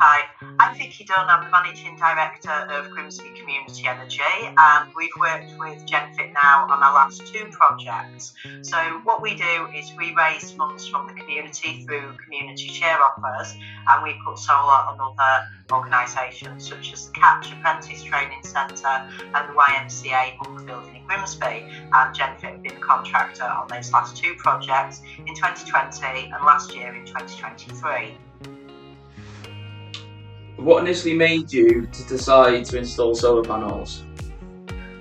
Hi, I'm Vicky Dunn. I'm the Managing Director of Grimsby Community Energy, and we've worked with Genfit now on our last two projects. So what we do is we raise funds from the community through community share offers, and we put solar on other organisations such as the Catch Apprentice Training Centre and the YMCA Book Building in Grimsby. And Genfit have been a contractor on those last two projects in 2020 and last year in 2023. What initially made you to decide to install solar panels?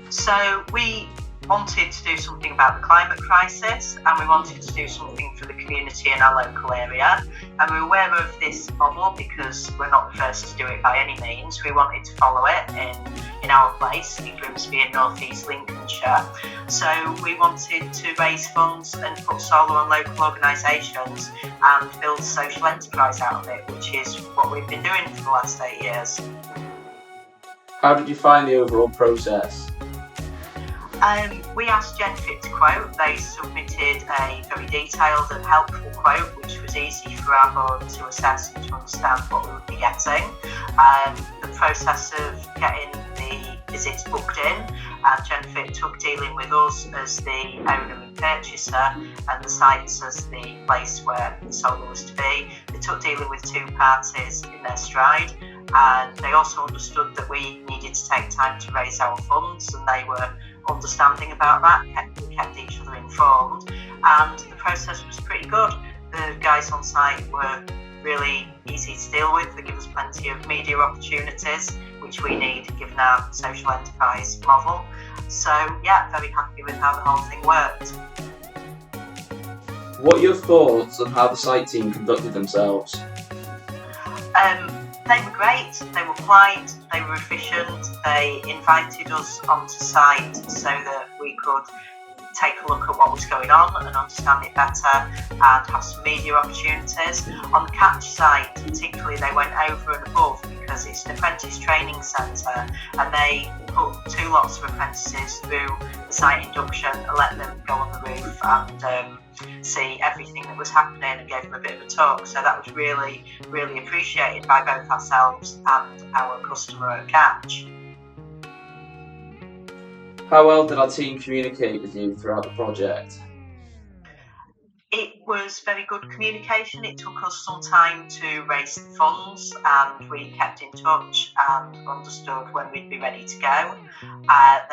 So we wanted to do something about the climate crisis, and we wanted to do something for the community in our local area, and we're aware of this model because we're not the first to do it by any means. We wanted to follow it in our place in Grimsby in North East Lincolnshire. So we wanted to raise funds and put solar on local organisations and build a social enterprise out of it, which is what we've been doing for the last 8 years. How did you find the overall process? We asked Genfit to quote. They submitted a very detailed and helpful quote, which was easy for our board to assess and to understand what we would be getting. The process of getting the visits booked in, Genfit took dealing with us as the owner and purchaser and the sites as the place where the solar was to be. They took dealing with two parties in their stride, and they also understood that we needed to take time to raise our funds, and they were understanding about that. We kept each other informed, and the process was pretty good. The guys on site were really easy to deal with. They give us plenty of media opportunities, which we need given our social enterprise model. So yeah, very happy with how the whole thing worked. What are your thoughts on how the site team conducted themselves? They were great, they were polite, they were efficient, they invited us onto site so that we could take a look at what was going on and understand it better and have some media opportunities. On the Catch site particularly, they went over and above because it's an apprentice training centre, and they put 2 lots of apprentices through the site induction and let them go on the roof and see everything that was happening and gave them a bit of a talk. So that was really, really appreciated by both ourselves and our customer at Catch. How well did our team communicate with you throughout the project? It was very good communication. It took us some time to raise the funds, and we kept in touch and understood when we'd be ready to go.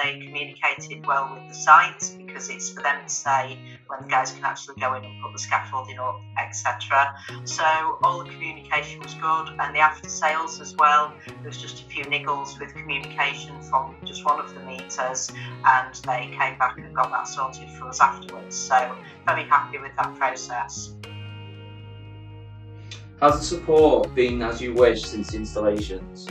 They communicated well with the site because it's for them to say when the guys can actually go in and put the scaffolding up, etc. So all the communication was good, and the after sales as well. There was just a few niggles with communication from just one of the meters, and they came back and got that sorted for us afterwards. So very happy with that process. Has the support been as you wish since the installations?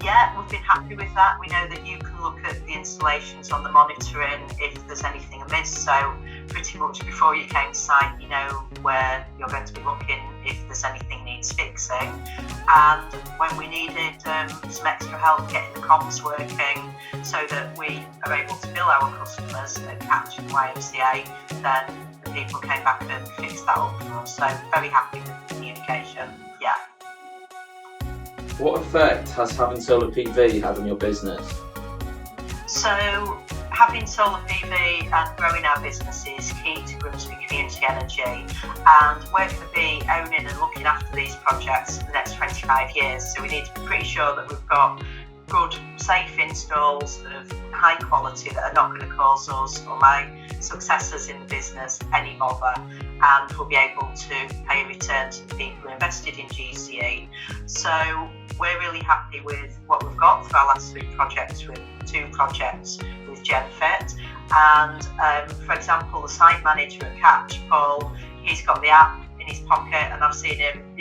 Yeah, we've been happy with that. We know that you can look at the installations on the monitoring if there's anything amiss. So pretty much before you came to site, you know where you're going to be looking if there's anything needs fixing. And when we needed some extra help getting the comms working so that we are able to bill our customers at Catch and YMCA, then the people came back and fixed that up for us. So very happy with the communication. Yeah. What effect has having solar PV had on your business? So having solar PV and growing our business is key to Grimsby Community Energy, and we're going to be owning and looking after these projects for the next 25 years. So we need to be pretty sure that we've got good, safe installs of high quality that are not going to cause us or my successors in the business any bother, and we'll be able to pay a return to the people who invested in GCE. So we're really happy with what we've got for our last 3 projects, with 2 projects with Genfit. And for example, the site manager at Catch, Paul, he's got the app in his pocket, and I've seen him,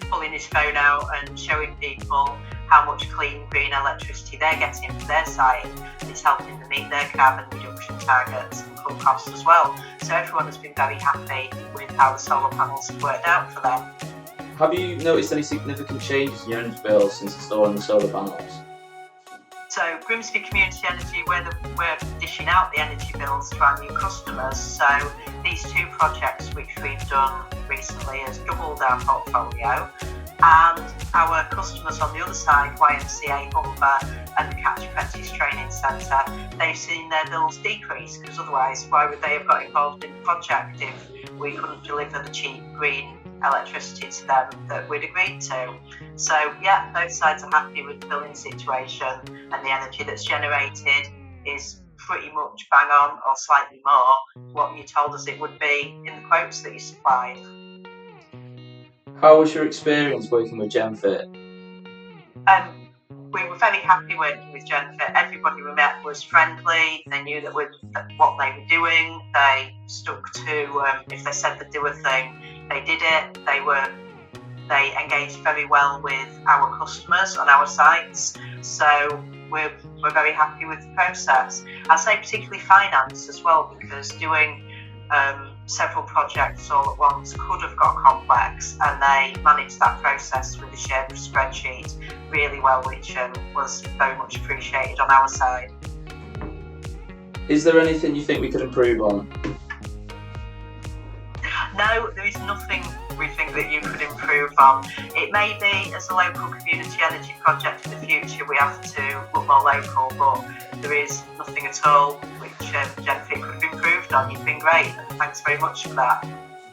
pulling his phone out and showing people how much clean green electricity they're getting for their site. It's helping them meet their carbon reduction targets and cut costs as well. So everyone has been very happy with how the solar panels have worked out for them. Have you noticed any significant changes in your energy bills since installing the solar panels? So Grimsby Community Energy, we're dishing out the energy bills to our new customers. So these 2 projects which we've done recently has doubled our portfolio, and our customers on the other side, YMCA, Humber and the Catch Apprentice Training Centre, they've seen their bills decrease, because otherwise why would they have got involved in the project if we couldn't deliver the cheap green electricity to them that we'd agreed to. So yeah, both sides are happy with the billing situation, and the energy that's generated is pretty much bang on or slightly more what you told us it would be in the quotes that you supplied. How was your experience working with Genfit? We were very happy working with Genfit. Everybody we met was friendly. They knew that what they were doing. They stuck to, if they said they'd do a thing, they did it. They engaged very well with our customers on our sites. So we're very happy with the process. I'd say particularly finance as well, because doing several projects all at once could have got complex, and they managed that process with a shared spreadsheet really well, which was very much appreciated on our side. Is there anything you think we could improve on? No, there is nothing we think that you could improve on. It may be, as a local community energy project in the future, we have to look more local, but there is nothing at all which Genfit could have improved on. You've been great, and thanks very much for that.